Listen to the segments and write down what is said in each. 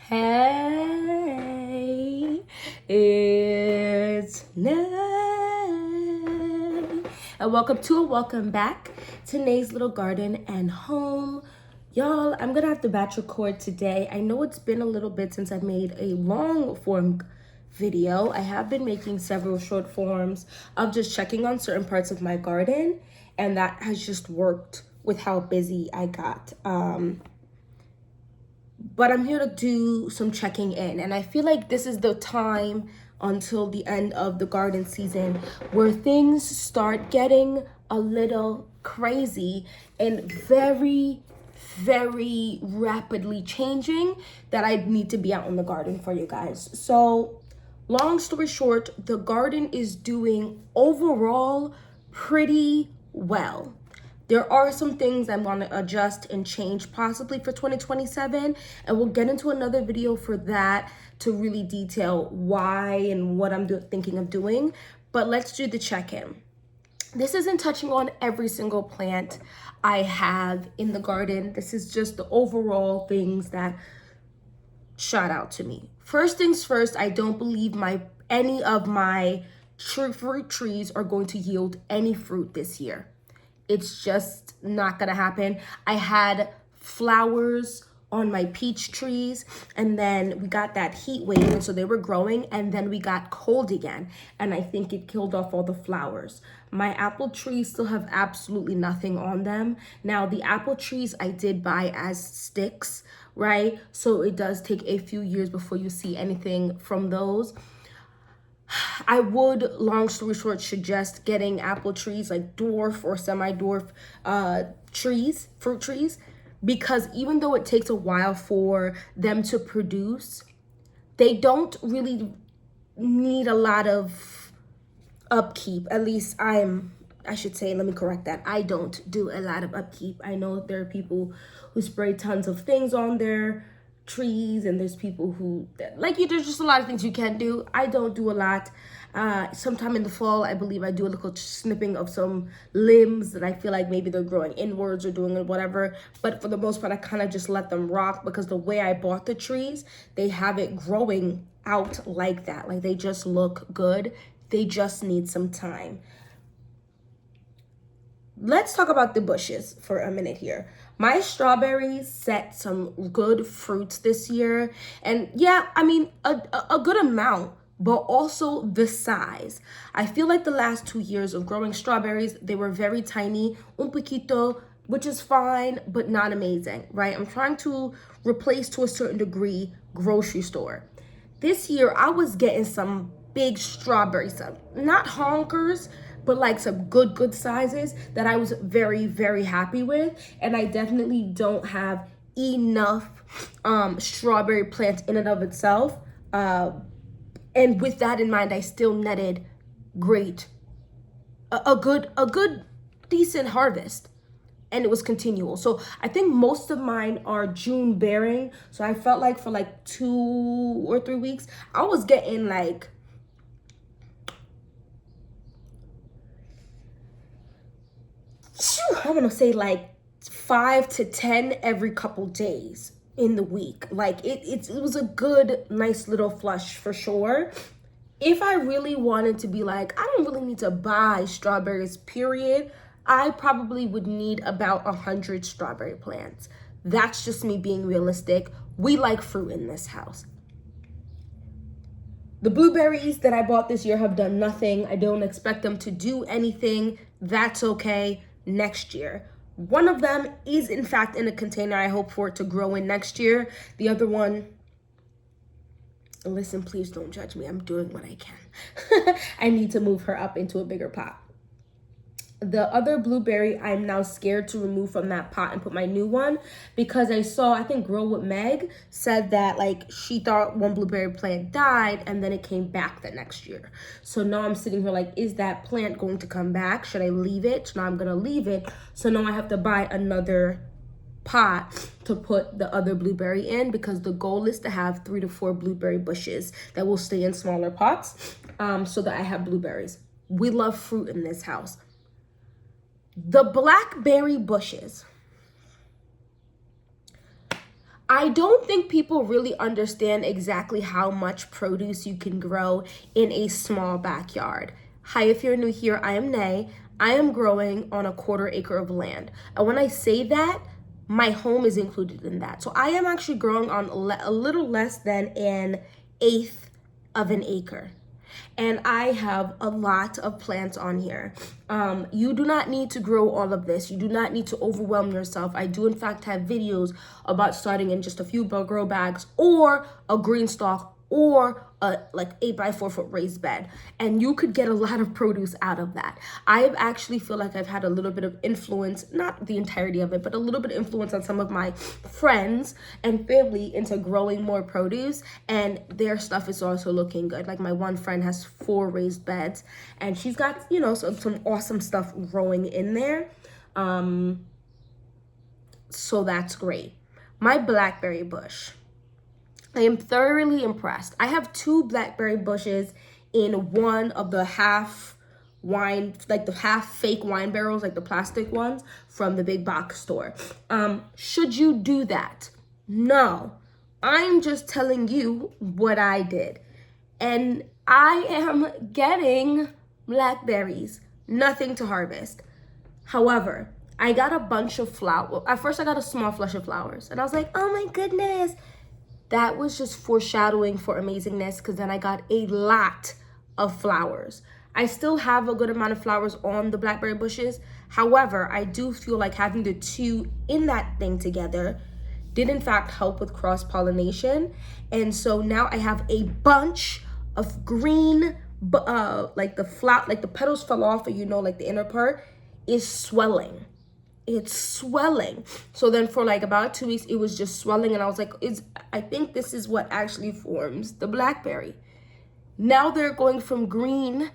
Hey, it's Nay, and welcome back to Nay's Little Garden and Home. Y'all, I'm gonna have to batch record today. I know it's been a little bit since I've made a long form video. I have been making several short forms of just checking on certain parts of my garden, and that has just worked with how busy I got. But I'm here to do some checking in, and I feel like this is the time until the end of the garden season where things start getting a little crazy and very rapidly changing, that I need to be out in the garden for you guys. So long story short, the garden is doing overall pretty well. There are some things I want to adjust and change possibly for 2027, and we'll get into another video for that to really detail why and what I'm thinking of doing. But let's do the check-in. This isn't touching on every single plant I have in the garden. This is just the overall things that shot out to me. First things first, I don't believe any of my fruit trees are going to yield any fruit this year. It's just not gonna happen. I had flowers on my peach trees, and then we got that heat wave, and so they were growing, and then we got cold again, and I think it killed off all the flowers. My apple trees still have absolutely nothing on them. Now, the apple trees I did buy as sticks, right? So it does take a few years before you see anything from those. I would, long story short, suggest getting apple trees, like dwarf or semi-dwarf fruit trees, because even though it takes a while for them to produce, they don't really need a lot of upkeep. At least I should say, let me correct that. I don't do a lot of upkeep. I know there are people who spray tons of things on their trees, and there's people who there's just a lot of things you can do. I don't do a lot. Sometime in the fall, I believe I do a little snipping of some limbs that I feel like maybe they're growing inwards or doing whatever, but for the most part I kind of just let them rock, because the way I bought the trees, they have it growing out like that. Like, they just look good. They just need some time. Let's talk about the bushes for a minute here. My strawberries set some good fruits this year. And yeah, I mean, a good amount, but also the size. I feel like the last 2 years of growing strawberries, they were very tiny, un poquito, which is fine, but not amazing, right? I'm trying to replace, to a certain degree, grocery store. This year, I was getting some big strawberries, not honkers, but like some good sizes that I was very happy with. And I definitely don't have enough strawberry plants in and of itself. And with that in mind, I still netted a good decent harvest, and it was continual. So I think most of mine are June bearing. So I felt like for like 2 or 3 weeks, I was getting like I want to say like 5 to 10 every couple days in the week. Like it was a good, nice little flush for sure. If I really wanted to be like, I don't really need to buy strawberries, period, I probably would need about 100 strawberry plants. That's just me being realistic. We like fruit in this house. The blueberries that I bought this year have done nothing. I don't expect them to do anything. That's okay. Next year. One of them is in fact in a container. I hope for it to grow in next year. The other one, listen, please don't judge me. I'm doing what I can. I need to move her up into a bigger pot. The other blueberry, I'm now scared to remove from that pot and put my new one, because I saw, I think Grow with Meg said that like she thought one blueberry plant died and then it came back the next year. So now I'm sitting here like, is that plant going to come back? Should I leave it? So now I'm gonna leave it. So now I have to buy another pot to put the other blueberry in, because the goal is to have 3 to 4 blueberry bushes that will stay in smaller pots, so that I have blueberries. We love fruit in this house. The blackberry bushes, I don't think people really understand exactly how much produce you can grow in a small backyard. Hi, if you're new here, I am Nay. I am growing on a 1/4 acre of land. And when I say that, my home is included in that. So I am actually growing on a little less than an eighth of an acre. And I have a lot of plants on here. You do not need to grow all of this. You do not need to overwhelm yourself. I do in fact have videos about starting in just a few grow bags or a green stalk or a like 8x4 foot raised bed, and you could get a lot of produce out of that. I actually feel like I've had a little bit of influence, not the entirety of it, but a little bit of influence on some of my friends and family into growing more produce, and their stuff is also looking good. Like my one friend has 4 raised beds, and she's got, you know, some awesome stuff growing in there. So that's great. My blackberry bush, I am thoroughly impressed. I have 2 blackberry bushes in one of the half wine, like the half fake wine barrels, like the plastic ones from the big box store. Should you do that? No. I'm just telling you what I did. And I am getting blackberries, nothing to harvest. However, I got a bunch of flowers. At first I got a small flush of flowers and I was like, oh my goodness. That was just foreshadowing for amazingness, because then I got a lot of flowers. I still have a good amount of flowers on the blackberry bushes. However, I do feel like having the 2 in that thing together did in fact help with cross-pollination. And so now I have a bunch of green, like the petals fell off, and you know, like the inner part is swelling. It's swelling. So then for like about 2 weeks, it was just swelling. And I was like, I think this is what actually forms the blackberry. Now they're going from green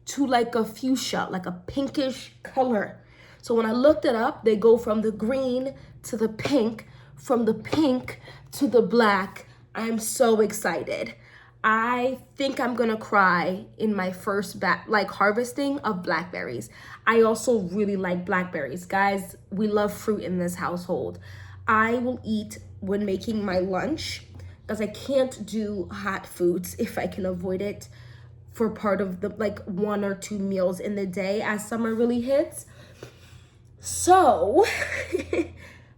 to like a fuchsia, like a pinkish color. So when I looked it up, they go from the green to the pink, from the pink to the black. I'm so excited. I think I'm gonna cry in my first harvesting of blackberries. I also really like blackberries. Guys, we love fruit in this household. I will eat when making my lunch, because I can't do hot foods if I can avoid it for part of the 1 or 2 meals in the day as summer really hits. So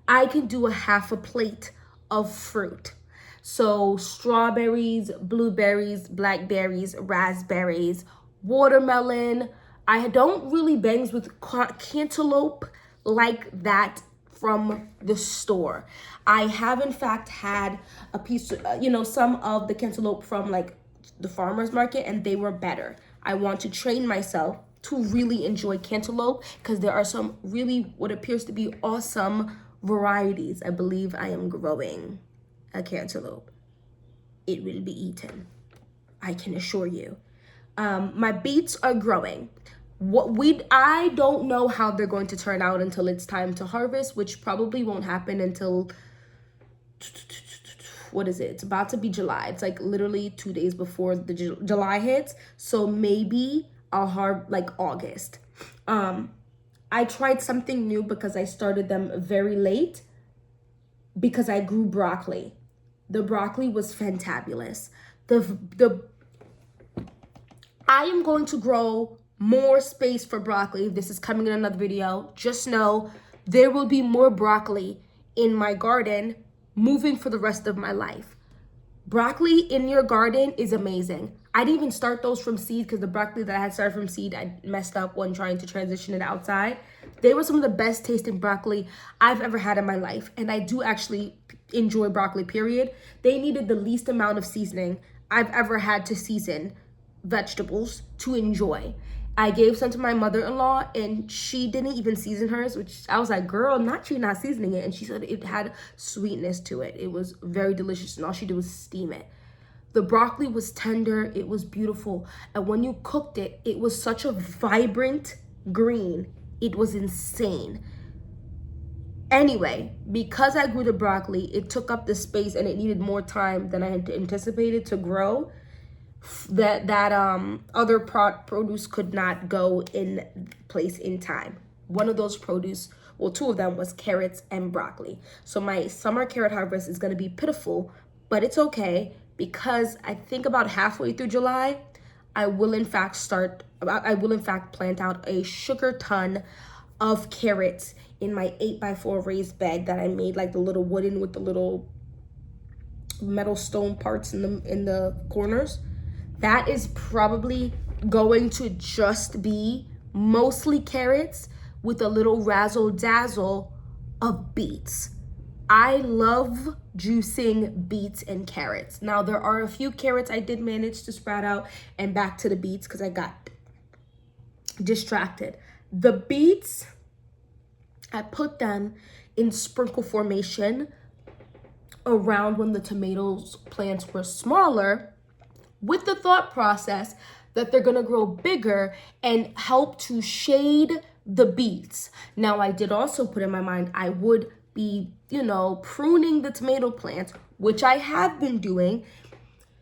I can do a half a plate of fruit. So strawberries, blueberries, blackberries, raspberries, watermelon. I don't really bangs with cantaloupe like that from the store. I have in fact had a piece, some of the cantaloupe from like the farmer's market, and they were better. I want to train myself to really enjoy cantaloupe, because there are some really what appears to be awesome varieties. I believe I am growing a cantaloupe. It will be eaten, I can assure you. My beets are growing. I don't know how they're going to turn out until it's time to harvest, which probably won't happen until, what is it? It's about to be July. It's like literally 2 days before the July hits. So maybe I'll August. I tried something new because I started them very late, because I grew broccoli. The broccoli was fantabulous. I am going to grow more space for broccoli. This is coming in another video. Just know there will be more broccoli in my garden moving for the rest of my life. Broccoli in your garden is amazing. I didn't even start those from seed, because the broccoli that I had started from seed, I messed up when trying to transition it outside. They were some of the best tasting broccoli I've ever had in my life. And I do actually enjoy broccoli, period. They needed the least amount of seasoning I've ever had to season vegetables to enjoy. I gave some to my mother-in-law, and she didn't even season hers, which I was like, girl, not seasoning it. And she said it had sweetness to it. It was very delicious, and all she did was steam it. The broccoli was tender, it was beautiful. And when you cooked it, it was such a vibrant green. It was insane. Anyway, because I grew the broccoli, it took up the space and it needed more time than I had anticipated to grow. That other produce could not go in place in time. One of those produce well, two of them was carrots and broccoli. So my summer carrot harvest is going to be pitiful, but it's okay because I think about halfway through July, I will in fact plant out a sugar ton of carrots in my 8x4 raised bed that I made, like the little wooden with the little metal stone parts in the corners. That is probably going to just be mostly carrots with a little razzle dazzle of beets. I love juicing beets and carrots. Now there are a few carrots I did manage to sprout out, and back to the beets because I got distracted. The beets, I put them in sprinkle formation around when the tomatoes plants were smaller, with the thought process that they're gonna grow bigger and help to shade the beets. Now I did also put in my mind I would be, pruning the tomato plants, which I have been doing,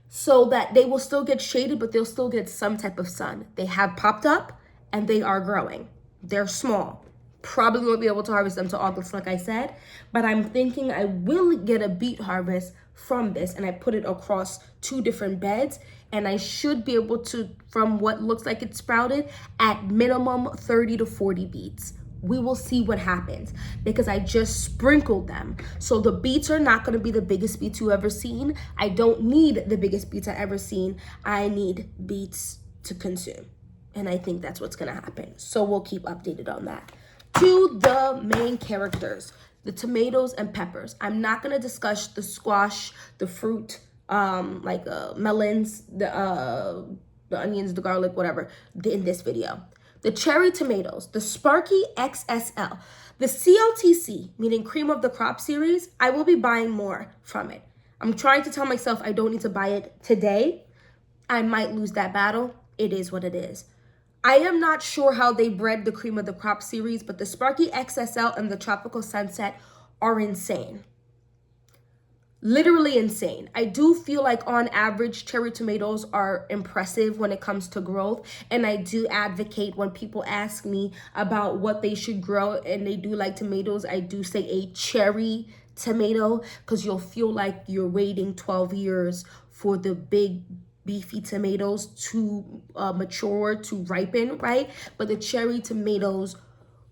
so that they will still get shaded, but they'll still get some type of sun. They have popped up and they are growing. They're small. Probably won't be able to harvest them till August, like I said, but I'm thinking I will get a beet harvest from this, and I put it across 2 different beds, and I should be able to, from what looks like it's sprouted, at minimum 30 to 40 beets. We will see what happens because I just sprinkled them. So the beets are not going to be the biggest beets you ever seen. I don't need the biggest beets I ever seen. I need beets to consume. And I think that's what's going to happen. So we'll keep updated on that. To the main characters, the tomatoes and peppers. I'm not going to discuss the squash, the fruit, melons, the onions, the garlic, whatever, in this video. The cherry tomatoes, the Sparky XSL, the CLTC, meaning cream of the crop series, I will be buying more from it. I'm trying to tell myself I don't need to buy it today. I might lose that battle. It is what it is. I am not sure how they bred the cream of the crop series, but the Sparky XSL and the Tropical Sunset are insane. Literally insane. I do feel like on average, cherry tomatoes are impressive when it comes to growth. And I do advocate when people ask me about what they should grow and they do like tomatoes, I do say a cherry tomato because you'll feel like you're waiting 12 years for the big beefy tomatoes to mature, to ripen, right? But the cherry tomatoes,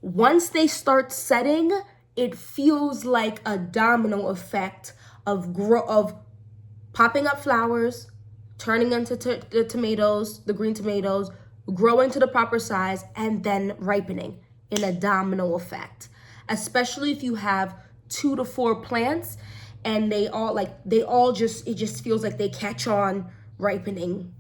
once they start setting, it feels like a domino effect of popping up flowers, turning into the tomatoes, the green tomatoes, growing to the proper size, and then ripening in a domino effect. Especially if you have 2 to 4 plants and it just feels like they catch on ripening.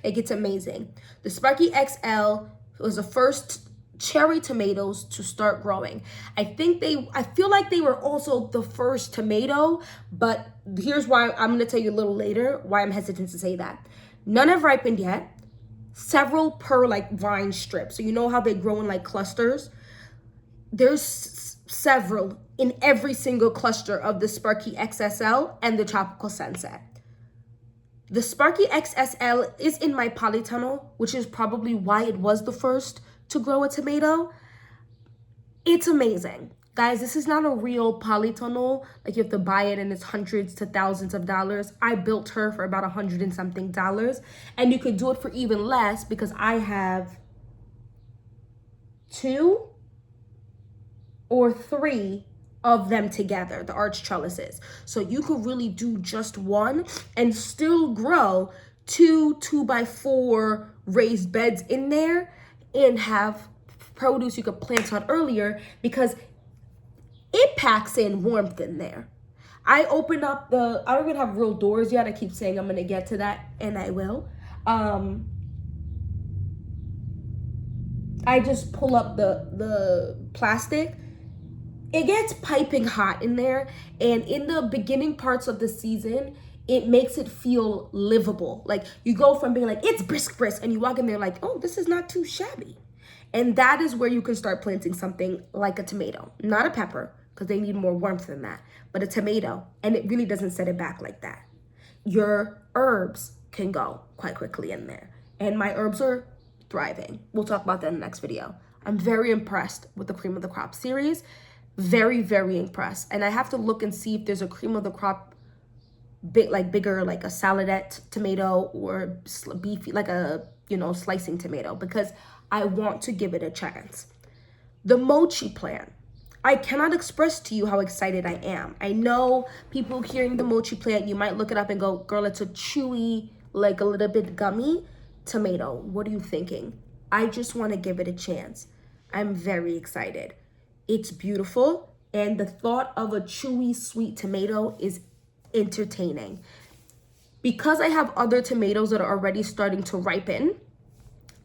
It gets amazing. The Sparky XL was the first cherry tomatoes to start growing. I feel like they were also the first tomato, but here's why. I'm going to tell you a little later why I'm hesitant to say that. None have ripened yet. Several per vine strip. So you know how they grow in clusters? There's several in every single cluster of the Sparky XSL and the Tropical Sunset. The Sparky XSL is in my polytunnel, which is probably why it was the first to grow a tomato. It's amazing. Guys, this is not a real polytunnel. You have to buy it and it's hundreds to thousands of dollars. I built her for about $100 and something. And you could do it for even less because I have 2 or 3 of them together, the arch trellises. So you could really do just one and still grow 2 2x4 raised beds in there and have produce you could plant on earlier because it packs in warmth in there. I open up I don't even have real doors yet. I keep saying I'm gonna get to that, and I will. I just pull up the plastic. It gets piping hot in there, and in the beginning parts of the season, it makes it feel livable. You go from being it's brisk, and you walk in there oh, this is not too shabby. And that is where you can start planting something like a tomato, not a pepper, because they need more warmth than that, but a tomato, and it really doesn't set it back like that. Your herbs can go quite quickly in there, and my herbs are thriving. We'll talk about that in the next video. I'm very impressed with the cream of the crop series. Very, very impressed. And I have to look and see if there's a cream of the crop bigger, like a saladette tomato or beefy, like a, slicing tomato, because I want to give it a chance. The mochi plant. I cannot express to you how excited I am. I know people hearing the mochi plant, you might look it up and go, girl, it's a chewy, like a little bit gummy tomato. What are you thinking? I just want to give it a chance. I'm very excited. It's beautiful, and the thought of a chewy, sweet tomato is entertaining. Because I have other tomatoes that are already starting to ripen,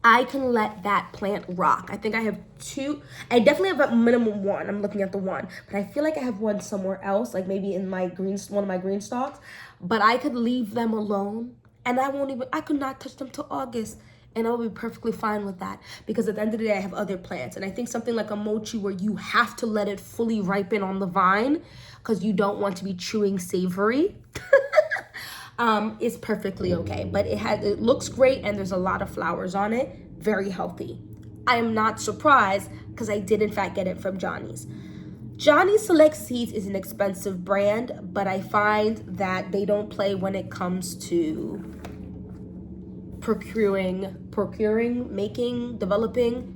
I can let that plant rock. I think I have 2. I definitely have a minimum 1. I'm looking at the 1, but I feel like I have 1 somewhere else, like maybe in my one of my green stalks. But I could leave them alone, and I could not touch them till August, and I will be perfectly fine with that, because at the end of the day, I have other plants. And I think something like a mochi, where you have to let it fully ripen on the vine because you don't want to be chewing savory, is perfectly okay. But it looks great, and there's a lot of flowers on it. Very healthy. I am not surprised, because I did in fact get it from Johnny's. Johnny's Select Seeds is an expensive brand, but I find that they don't play when it comes to procuring, making, developing,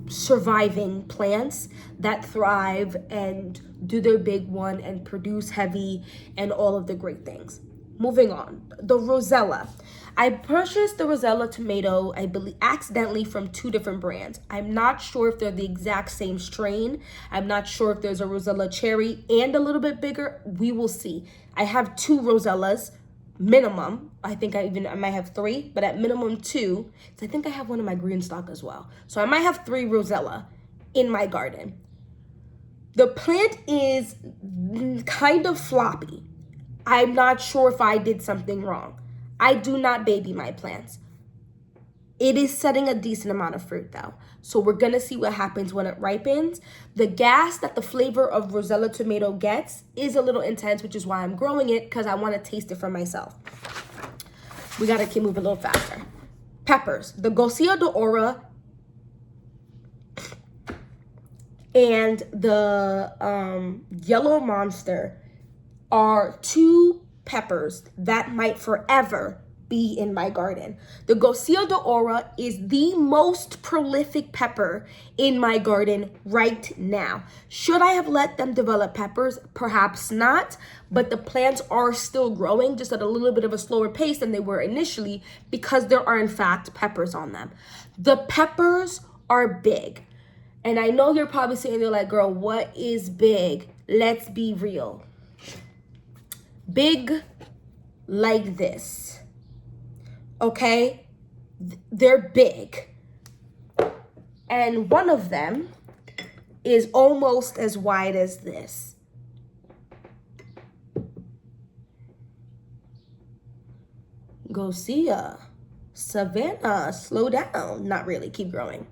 surviving plants that thrive and do their big one and produce heavy and all of the great things. Moving on, the Rosella. I purchased the Rosella tomato, I believe, accidentally from 2 different brands. I'm not sure if they're the exact same strain. I'm not sure if there's a Rosella cherry and a little bit bigger. We will see. I have 2 Rosellas, minimum. I think I might have 3, but at minimum 2. So I think I have 1 in my green stock as well. So I might have 3 Rosella in my garden. The plant is kind of floppy. I'm not sure if I did something wrong. I do not baby my plants. It is setting a decent amount of fruit though. So we're gonna see what happens when it ripens. The gas that the flavor of Rosella tomato gets is a little intense, which is why I'm growing it, because I want to taste it for myself. We gotta keep moving a little faster. Peppers. The Garcia de Oro and the Yellow Monster are 2 peppers that might forever be in my garden. The Garcia de Oro is the most prolific pepper in my garden right now. Should I have let them develop peppers? Perhaps not, but the plants are still growing, just at a little bit of a slower pace than they were initially, because there are in fact peppers on them. The peppers are big. And I know you're probably sitting there like, girl, what is big? Let's be real. Big like this. Okay? They're big. And one of them is almost as wide as this. Garcia, Savannah, slow down. Not really, keep growing.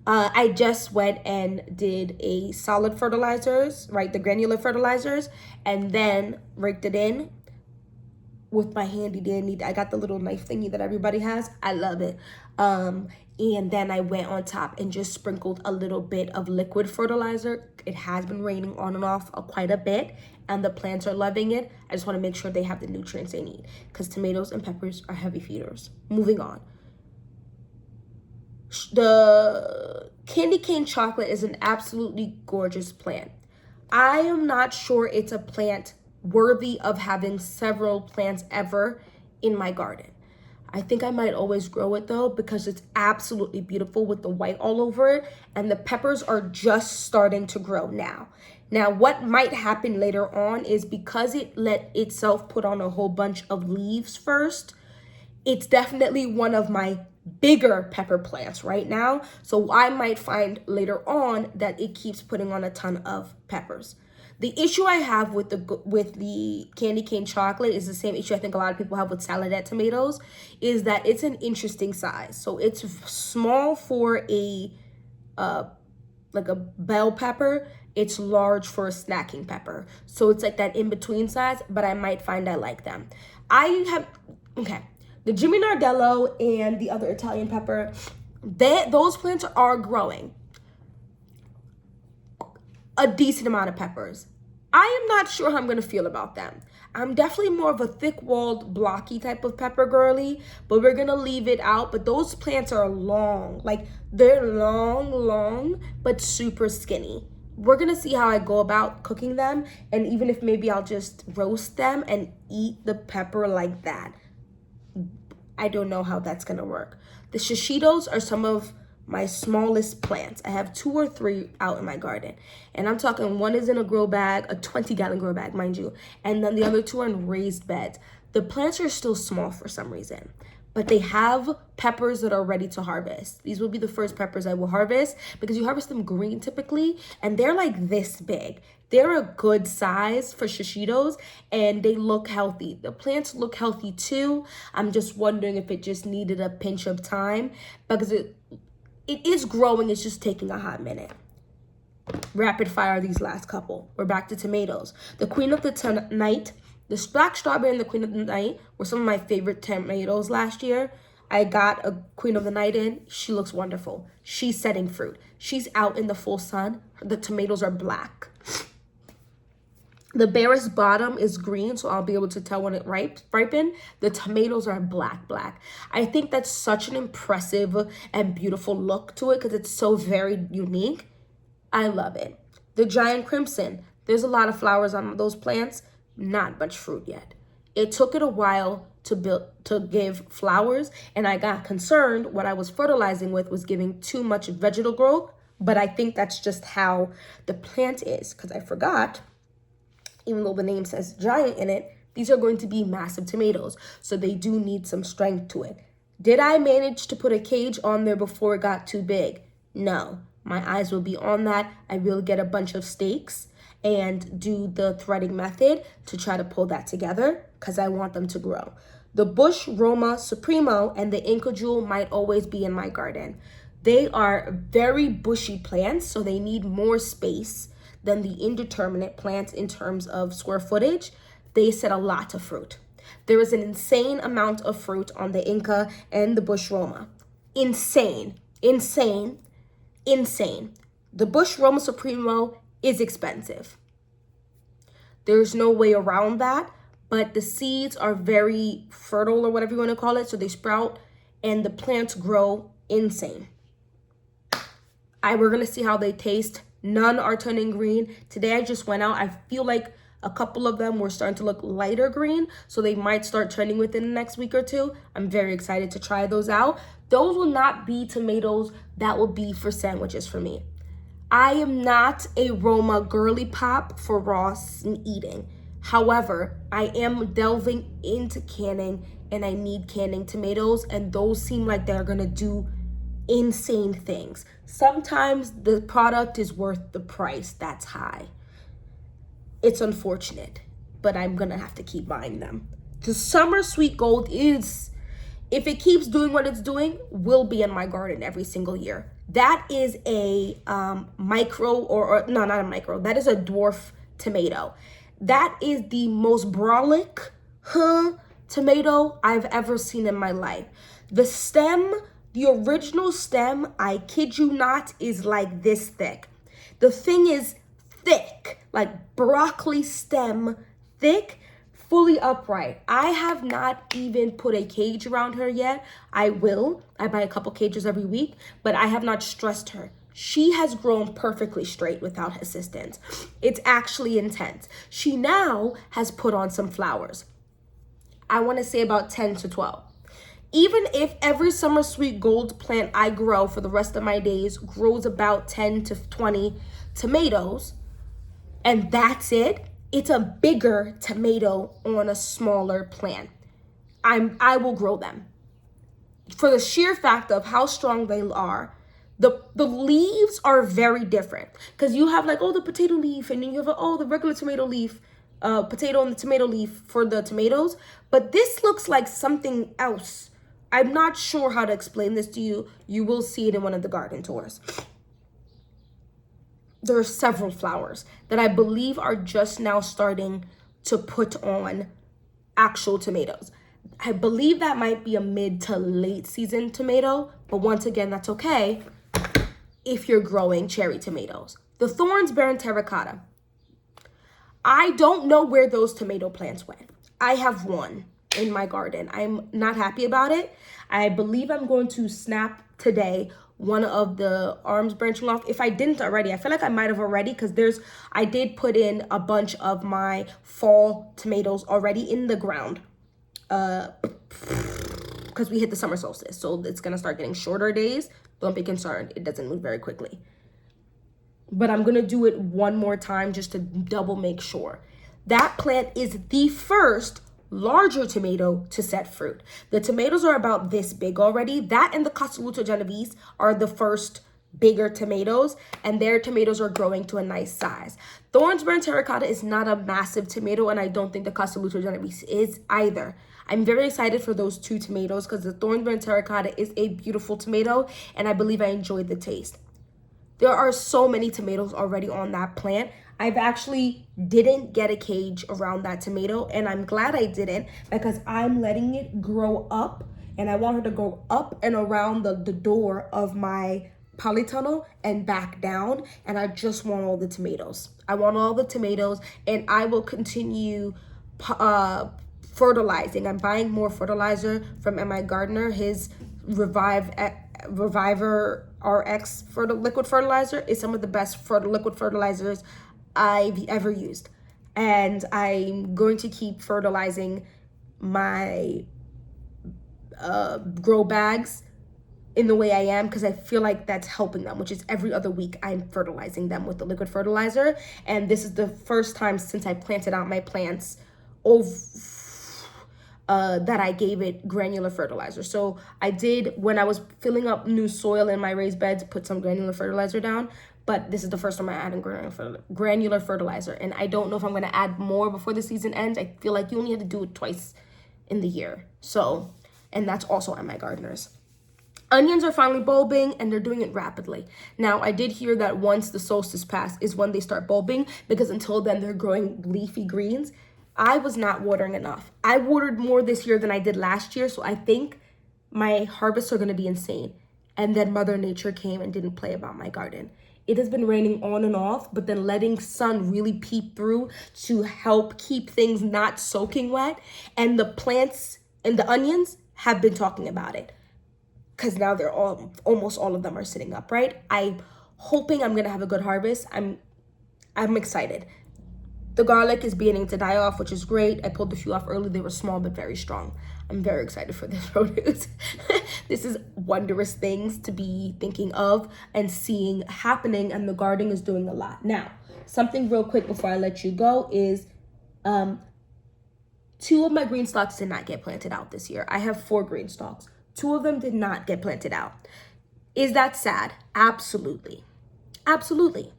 I just went and did a solid fertilizers, right? The granular fertilizers, and then raked it in with my handy dandy. I got the little knife thingy that everybody has. I love it. And then I went on top and just sprinkled a little bit of liquid fertilizer. It has been raining on and off quite a bit, and the plants are loving it. I just want to make sure they have the nutrients they need, because tomatoes and peppers are heavy feeders. Moving on. The candy cane chocolate is an absolutely gorgeous plant. I am not sure it's a plant worthy of having several plants ever in my garden. I think I might always grow it though, because it's absolutely beautiful with the white all over it, and the peppers are just starting to grow now. Now, what might happen later on is, because it let itself put on a whole bunch of leaves first, it's definitely one of my bigger pepper plants right now. So I might find later on that it keeps putting on a ton of peppers. The issue I have with the candy cane chocolate is the same issue I think a lot of people have with saladette tomatoes, is that it's an interesting size. So it's small for a like a bell pepper. It's large for a snacking pepper. So it's like that in-between size, but I might find I like them. The Jimmy Nardello and the other Italian pepper, Those plants are growing a decent amount of peppers. I am not sure how I'm going to feel about them. I'm definitely more of a thick-walled, blocky type of pepper girly, but we're going to leave it out. But those plants are long. Like, they're long, but super skinny. We're going to see how I go about cooking them, and even if maybe I'll just roast them and eat the pepper like that. I don't know how that's going to work. The shishitos are some of my smallest plants. I have 2 or 3 out in my garden. And I'm talking one is in a grow bag, a 20-gallon grow bag, mind you. And then the other 2 are in raised beds. The plants are still small for some reason, but they have peppers that are ready to harvest. These will be the first peppers I will harvest because you harvest them green typically, and they're like this big. They're a good size for shishitos, and they look healthy. The plants look healthy too. I'm just wondering if it just needed a pinch of time because it is growing. It's just taking a hot minute. Rapid fire these last couple. We're back to tomatoes. The Queen of the Night, the Black Strawberry and the Queen of the Night were some of my favorite tomatoes last year. I got a Queen of the Night in. She looks wonderful. She's setting fruit. She's out in the full sun. The tomatoes are black. The Barris bottom is green, so I'll be able to tell when it ripened. The tomatoes are black. I think that's such an impressive and beautiful look to it because it's so very unique. I love it. The Giant Crimson, there's a lot of flowers on those plants, not much fruit yet. It took it a while to give flowers, and I got concerned what I was fertilizing with was giving too much vegetal growth, but I think that's just how the plant is because I forgot. Even though the name says giant in it, these are going to be massive tomatoes. So they do need some strength to it. Did I manage to put a cage on there before it got too big? No. My eyes will be on that. I will get a bunch of stakes and do the threading method to try to pull that together because I want them to grow. The Bush Roma Supremo and the Inca Jewel might always be in my garden. They are very bushy plants, so they need more space than the indeterminate plants in terms of square footage. They set a lot of fruit. There is an insane amount of fruit on the Inca and the Bush Roma. Insane. The Bush Roma Supremo is expensive. There's no way around that, but the seeds are very fertile or whatever you want to call it, so they sprout and the plants grow insane. We're going to see how they taste. None are turning green. Today I just went out. I feel like a couple of them were starting to look lighter green, so they might start turning within the next week or 2. I'm very excited to try those out. Those will not be tomatoes that will be for sandwiches for me. I am not a Roma girly pop for raw and eating. However, I am delving into canning, and I need canning tomatoes, and those seem like they're going to do insane things. Sometimes the product is worth the price that's high. It's unfortunate, but I'm gonna have to keep buying them. The Summer Sweet Gold is, if it keeps doing what it's doing, will be in my garden every single year. That is a micro or no, not a micro. That is a dwarf tomato. That is the most brolic tomato I've ever seen in my life. The stem, the original stem, I kid you not, is like this thick. The thing is thick, like broccoli stem thick, fully upright. I have not even put a cage around her yet. I will. I buy a couple cages every week, but I have not stressed her. She has grown perfectly straight without assistance. It's actually intense. She now has put on some flowers. I want to say about 10 to 12. Even if every Summer Sweet Gold plant I grow for the rest of my days grows about 10 to 20 tomatoes, and that's it, it's a bigger tomato on a smaller plant. I will grow them. For the sheer fact of how strong they are, the leaves are very different. Because you have like, the potato leaf, and then you have, the regular tomato leaf, potato and the tomato leaf for the tomatoes. But this looks like something else. I'm not sure how to explain this to you. You will see it in one of the garden tours. There are several flowers that I believe are just now starting to put on actual tomatoes. I believe that might be a mid to late season tomato, but once again, that's okay if you're growing cherry tomatoes. The Thorns Baron Terracotta. I don't know where those tomato plants went. I have one in my garden. I'm not happy about it. I believe I'm going to snap today one of the arms branching off. If I didn't already, I feel like I might have already, because I did put in a bunch of my fall tomatoes already in the ground. Because we hit the summer solstice, so it's gonna start getting shorter days. Don't be concerned, it doesn't move very quickly. But I'm gonna do it one more time just to double make sure. That plant is the first larger tomato to set fruit. The tomatoes are about this big already. That and the Casaluto Genovese are the first bigger tomatoes, and their tomatoes are growing to a nice size. Thorns Baron Terracotta is not a massive tomato, and I don't think the Casaluto Genovese is either. I'm very excited for those two tomatoes because the Thorns Baron Terracotta is a beautiful tomato, and I believe I enjoyed the taste. There are so many tomatoes already on that plant. I've actually didn't get a cage around that tomato, and I'm glad I didn't, because I'm letting it grow up, and I want her to go up and around the door of my polytunnel and back down, and I just want all the tomatoes. I want all the tomatoes, and I will continue fertilizing. I'm buying more fertilizer from M.I. Gardner. His Reviver RX liquid fertilizer is some of the best liquid fertilizers I've ever used, and I'm going to keep fertilizing my grow bags in the way I am, because I feel like that's helping them, which is every other week I'm fertilizing them with the liquid fertilizer. And this is the first time since I planted out my plants that I gave it granular fertilizer. So I did, when I was filling up new soil in my raised beds, put some granular fertilizer down, but this is the first time I added granular fertilizer, and I don't know if I'm going to add more before the season ends. I feel like you only have to do it twice in the year. So, and that's also at my gardeners. Onions are finally bulbing, and they're doing it rapidly. Now, I did hear that once the solstice passed is when they start bulbing, because until then they're growing leafy greens. I was not watering enough. I watered more this year than I did last year, so I think my harvests are going to be insane. And then Mother Nature came and didn't play about my garden. It has been raining on and off, but then letting sun really peep through to help keep things not soaking wet. And the plants and the onions have been talking about it, because now they're almost all of them are sitting up, right? I'm hoping I'm going to have a good harvest. I'm excited. The garlic is beginning to die off, which is great. I pulled a few off early. They were small but very strong. I'm very excited for this produce. This is wondrous things to be thinking of and seeing happening, and the garden is doing a lot. Now, something real quick before I let you go is 2 of my green stalks did not get planted out this year. I have 4 green stalks. 2 of them did not get planted out. Is that sad? Absolutely. Absolutely.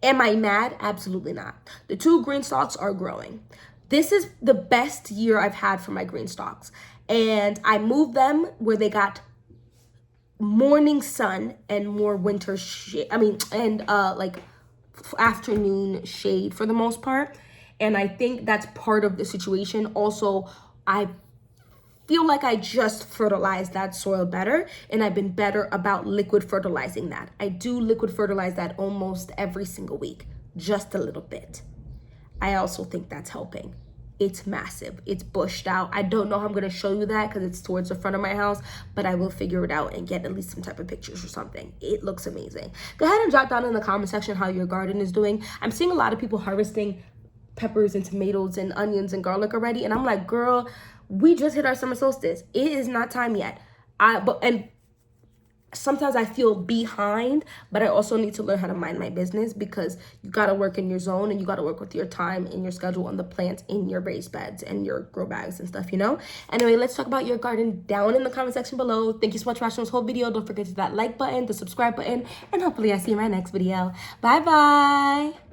Am I mad? Absolutely not. The 2 green stalks are growing. This is the best year I've had for my green stalks. And I moved them where they got morning sun and more winter shade. Like afternoon shade for the most part. And I think that's part of the situation. Also, I feel like I just fertilized that soil better, and I've been better about liquid fertilizing that. I do liquid fertilize that almost every single week, just a little bit. I also think that's helping. It's massive. It's bushed out. I don't know how I'm going to show you that because it's towards the front of my house, but I will figure it out and get at least some type of pictures or something. It looks amazing. Go ahead and jot down in the comment section how your garden is doing. I'm seeing a lot of people harvesting peppers and tomatoes and onions and garlic already, and I'm like, girl, we just hit our summer solstice. It is not time yet. And sometimes I feel behind, but I also need to learn how to mind my business, because you got to work in your zone and you got to work with your time and your schedule on the plants in your raised beds and your grow bags and stuff, you know? Anyway, let's talk about your garden down in the comment section below. Thank you so much for watching this whole video. Don't forget to hit that like button, the subscribe button, and hopefully I see you in my next video. Bye-bye.